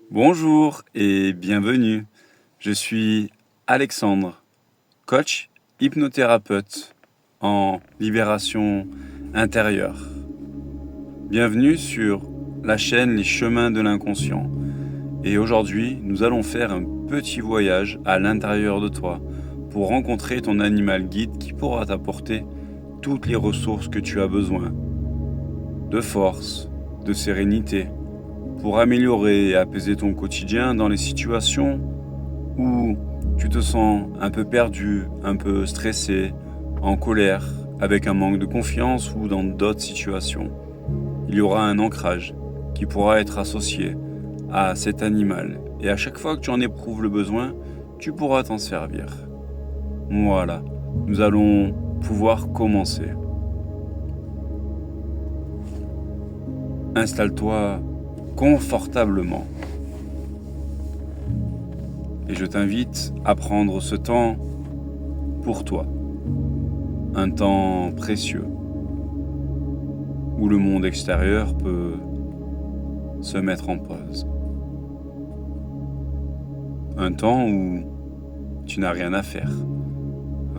Bonjour et bienvenue. Je suis Alexandre, coach hypnothérapeute en libération intérieure. Bienvenue sur la chaîne Les Chemins de l'inconscient. Et aujourd'hui, nous allons faire un petit voyage à l'intérieur de toi pour rencontrer ton animal guide qui pourra t'apporter toutes les ressources que tu as besoin. De force, de sérénité, pour améliorer et apaiser ton quotidien dans les situations où tu te sens un peu perdu, un peu stressé, en colère, avec un manque de confiance ou dans d'autres situations. Il y aura un ancrage qui pourra être associé à cet animal et à chaque fois que tu en éprouves le besoin, tu pourras t'en servir. Voilà, nous allons pouvoir commencer. Installe-toi confortablement. Et je t'invite à prendre ce temps pour toi. Un temps précieux où le monde extérieur peut se mettre en pause. Un temps où tu n'as rien à faire,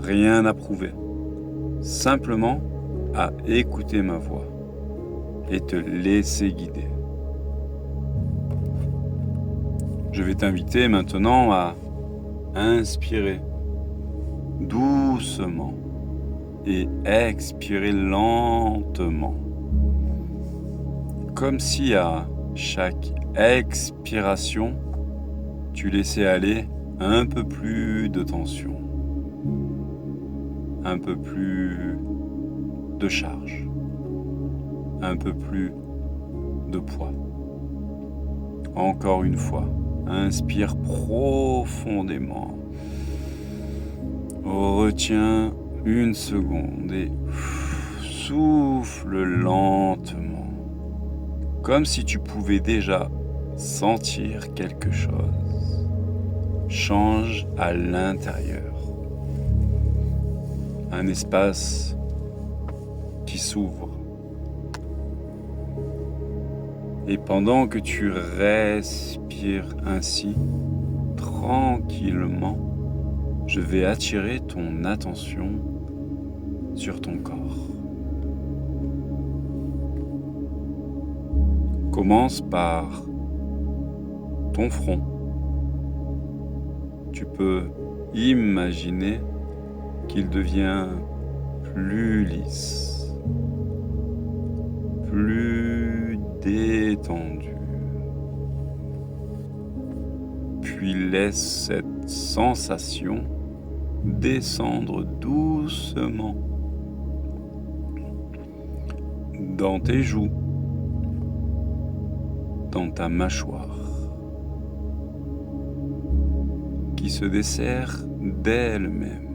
rien à prouver, simplement à écouter ma voix et te laisser guider. Je vais t'inviter maintenant à inspirer doucement et expirer lentement. Comme si à chaque expiration, tu laissais aller un peu plus de tension, un peu plus de charge, un peu plus de poids. Encore une fois. Inspire profondément. Retiens une seconde et souffle lentement. Comme si tu pouvais déjà sentir quelque chose. Change à l'intérieur. Un espace qui s'ouvre. Et pendant que tu respires ainsi, tranquillement, je vais attirer ton attention sur ton corps. Commence par ton front. Tu peux imaginer qu'il devient plus lisse, plus détendu. Puis laisse cette sensation descendre doucement dans tes joues, dans ta mâchoire, qui se desserre d'elle-même.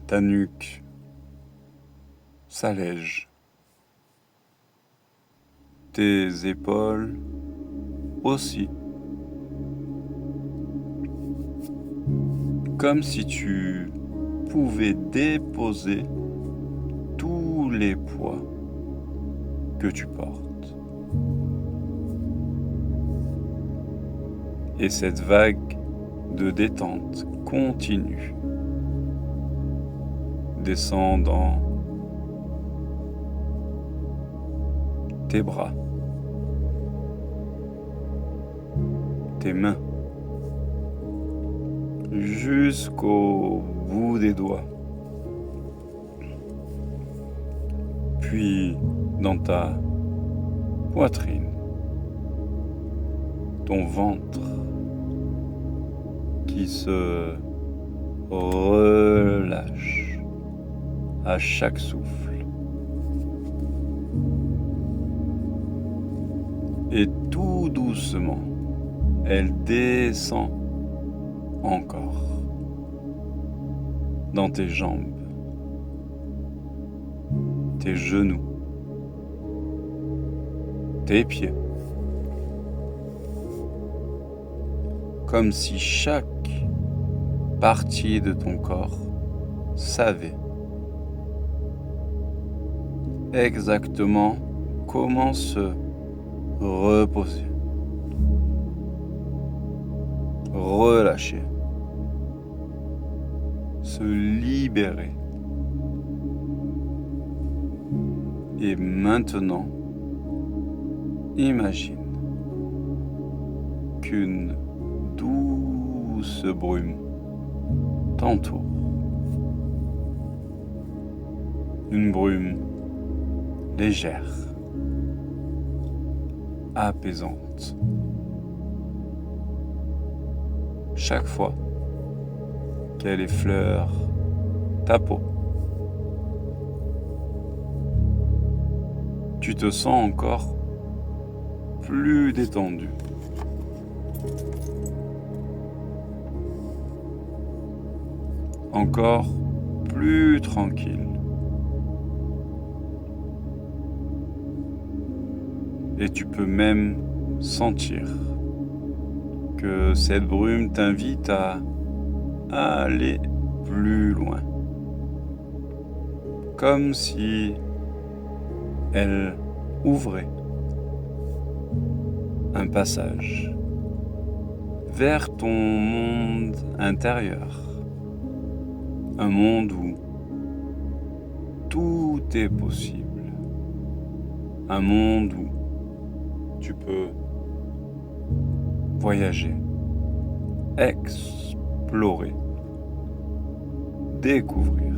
Ta nuque s'allège. Tes épaules aussi. Comme si tu pouvais déposer tous les poids que tu portes. Et cette vague de détente continue. Descend dans tes bras, tes mains, jusqu'au bout des doigts, puis dans ta poitrine, ton ventre qui se relâche à chaque souffle. Et tout doucement, elle descend encore dans tes jambes, tes genoux, tes pieds. Comme si chaque partie de ton corps savait exactement comment se reposer, relâcher, se libérer. Et maintenant, imagine qu'une douce brume t'entoure. Une brume légère, apaisante. Chaque fois qu'elle effleure ta peau, tu te sens encore plus détendu. Encore plus tranquille. Et tu peux même sentir que cette brume t'invite à aller plus loin. Comme si elle ouvrait un passage vers ton monde intérieur. Un monde où tout est possible. Un monde où tu peux voyager, explorer, découvrir.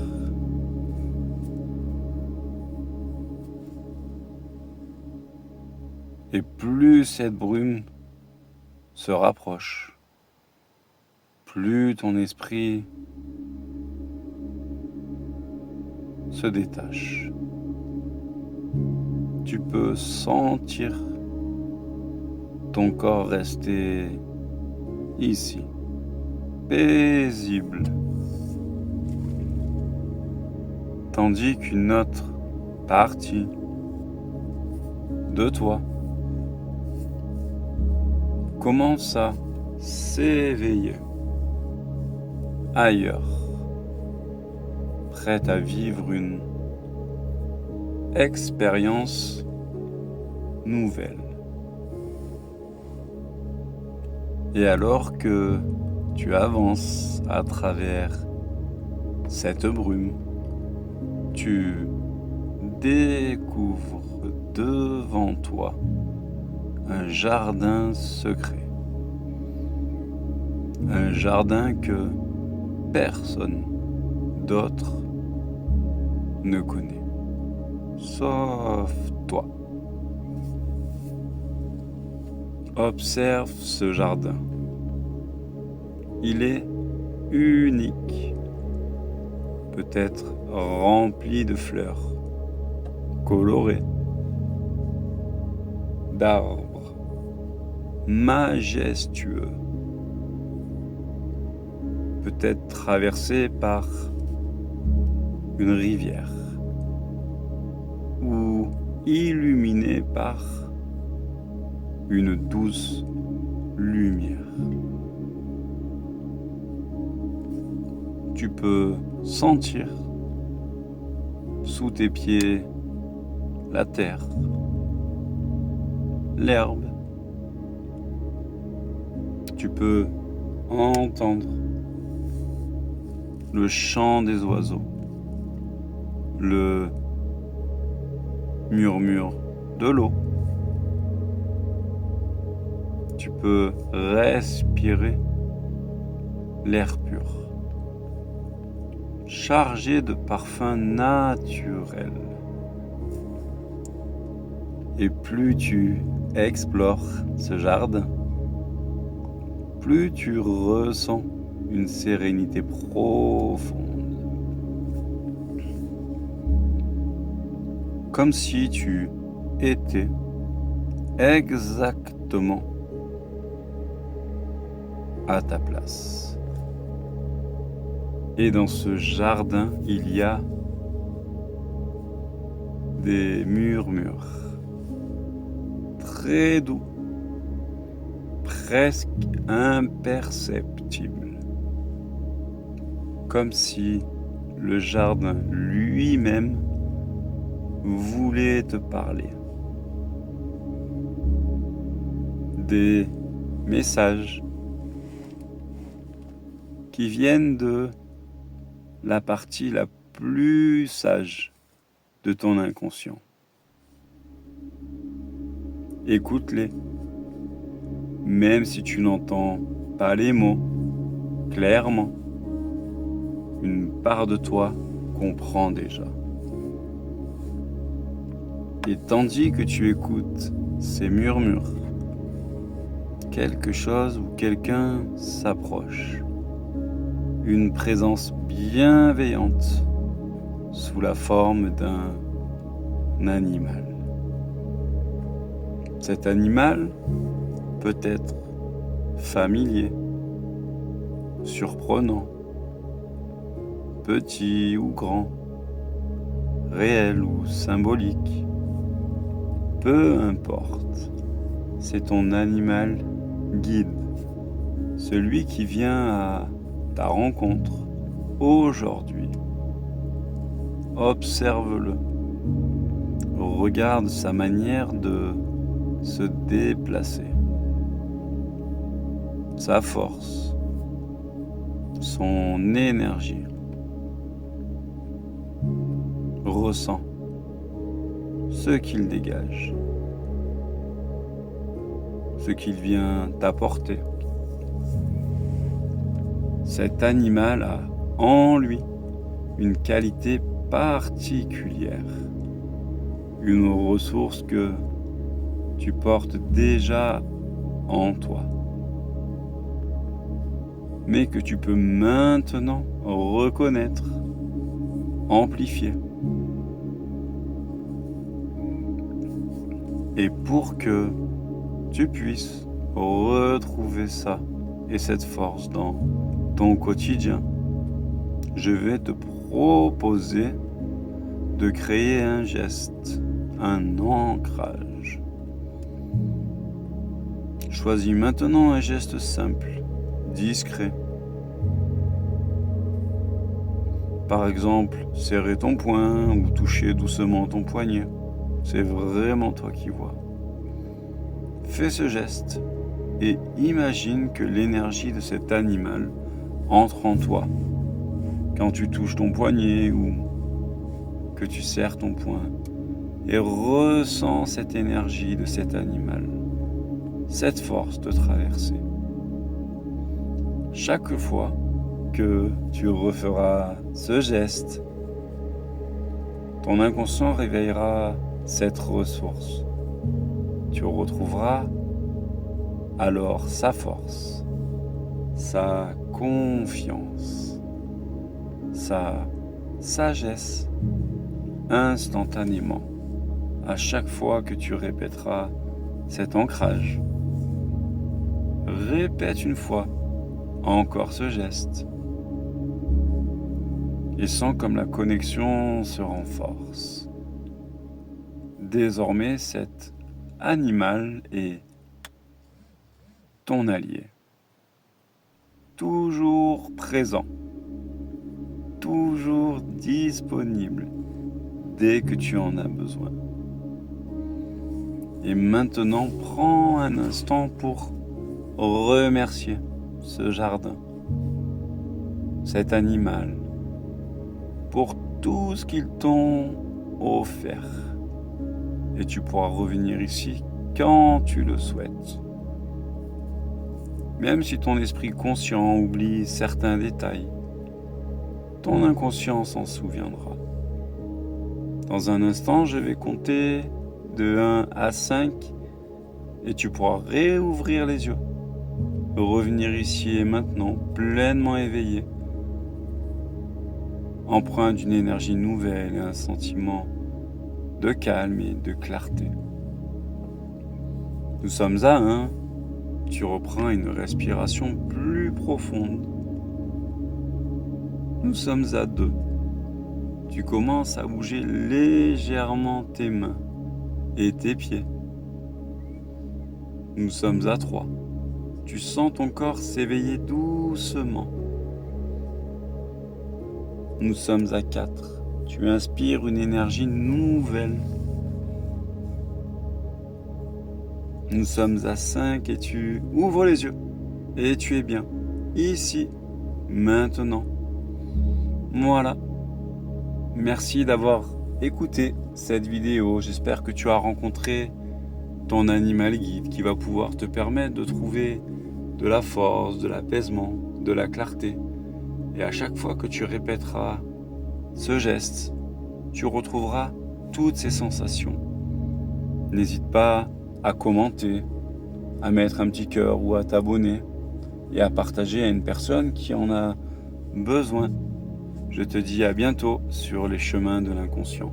Et plus cette brume se rapproche, plus ton esprit se détache. Tu peux sentir ton corps rester ici, paisible, tandis qu'une autre partie de toi commence à s'éveiller ailleurs, prête à vivre une expérience nouvelle. Et alors que tu avances à travers cette brume, tu découvres devant toi un jardin secret. Un jardin que personne d'autre ne connaît, sauf toi. Observe ce jardin. Il est unique, peut-être rempli de fleurs, colorées, d'arbres, majestueux, peut-être traversé par une rivière ou illuminé par une douce lumière. Tu peux sentir sous tes pieds la terre, l'herbe. Tu peux entendre le chant des oiseaux, le murmure de l'eau. Tu peux respirer l'air pur, chargé de parfums naturels. Et plus tu explores ce jardin, plus tu ressens une sérénité profonde. Comme si tu étais exactement à ta place. Et dans ce jardin, il y a des murmures très doux, presque imperceptibles, comme si le jardin lui-même voulait te parler. des messages qui viennent de la partie la plus sage de ton inconscient. Écoute-les, même si tu n'entends pas les mots clairement. Une part de toi comprend déjà. Et tandis que tu écoutes ces murmures, quelque chose ou quelqu'un s'approche. Une présence bienveillante sous la forme d'un animal. Cet animal peut être familier, surprenant, petit ou grand, réel ou symbolique. Peu importe, c'est ton animal guide, celui qui vient à ta rencontre aujourd'hui. Observe-le, regarde sa manière de se déplacer, sa force, son énergie. Ressens ce qu'il dégage, ce qu'il vient t'apporter. Cet animal a en lui une qualité particulière, une ressource que tu portes déjà en toi, mais que tu peux maintenant reconnaître, amplifier. Et pour que tu puisses retrouver ça et cette force dans ton quotidien, je vais te proposer de créer un geste, un ancrage. Choisis maintenant un geste simple, discret. Par exemple, serrer ton poing ou toucher doucement ton poignet. C'est vraiment toi qui vois. Fais ce geste et imagine que l'énergie de cet animal entre en toi quand tu touches ton poignet ou que tu serres ton poing et ressens cette énergie de cet animal, cette force te traverser. Chaque fois que tu referas ce geste, ton inconscient réveillera cette ressource. Tu retrouveras alors sa force, sa confiance, sa sagesse instantanément à chaque fois que tu répéteras cet ancrage. Répète une fois encore ce geste et sens comme la connexion se renforce. Désormais, cet animal est ton allié, toujours présent, toujours disponible dès que tu en as besoin. Et maintenant, prends un instant pour remercier ce jardin, cet animal, pour tout ce qu'ils t'ont offert. Et tu pourras revenir ici quand tu le souhaites. Même si ton esprit conscient oublie certains détails, ton inconscient s'en souviendra. Dans un instant, je vais compter de 1 à 5 et tu pourras réouvrir les yeux. Revenir ici et maintenant pleinement éveillé, empreint d'une énergie nouvelle et un sentiment de calme et de clarté. Nous sommes à 1, tu reprends une respiration plus profonde. Nous sommes à 2, tu commences à bouger légèrement tes mains et tes pieds. Nous sommes à 3, tu sens ton corps s'éveiller doucement. Nous sommes à 4, tu inspires une énergie nouvelle. Nous sommes à 5 et tu ouvres les yeux. Et tu es bien. Ici, maintenant. Voilà. Merci d'avoir écouté cette vidéo. J'espère que tu as rencontré ton animal guide qui va pouvoir te permettre de trouver de la force, de l'apaisement, de la clarté. Et à chaque fois que tu répéteras ce geste, tu retrouveras toutes ces sensations. N'hésite pas à commenter, à mettre un petit cœur ou à t'abonner et à partager à une personne qui en a besoin. Je te dis à bientôt sur les chemins de l'inconscient.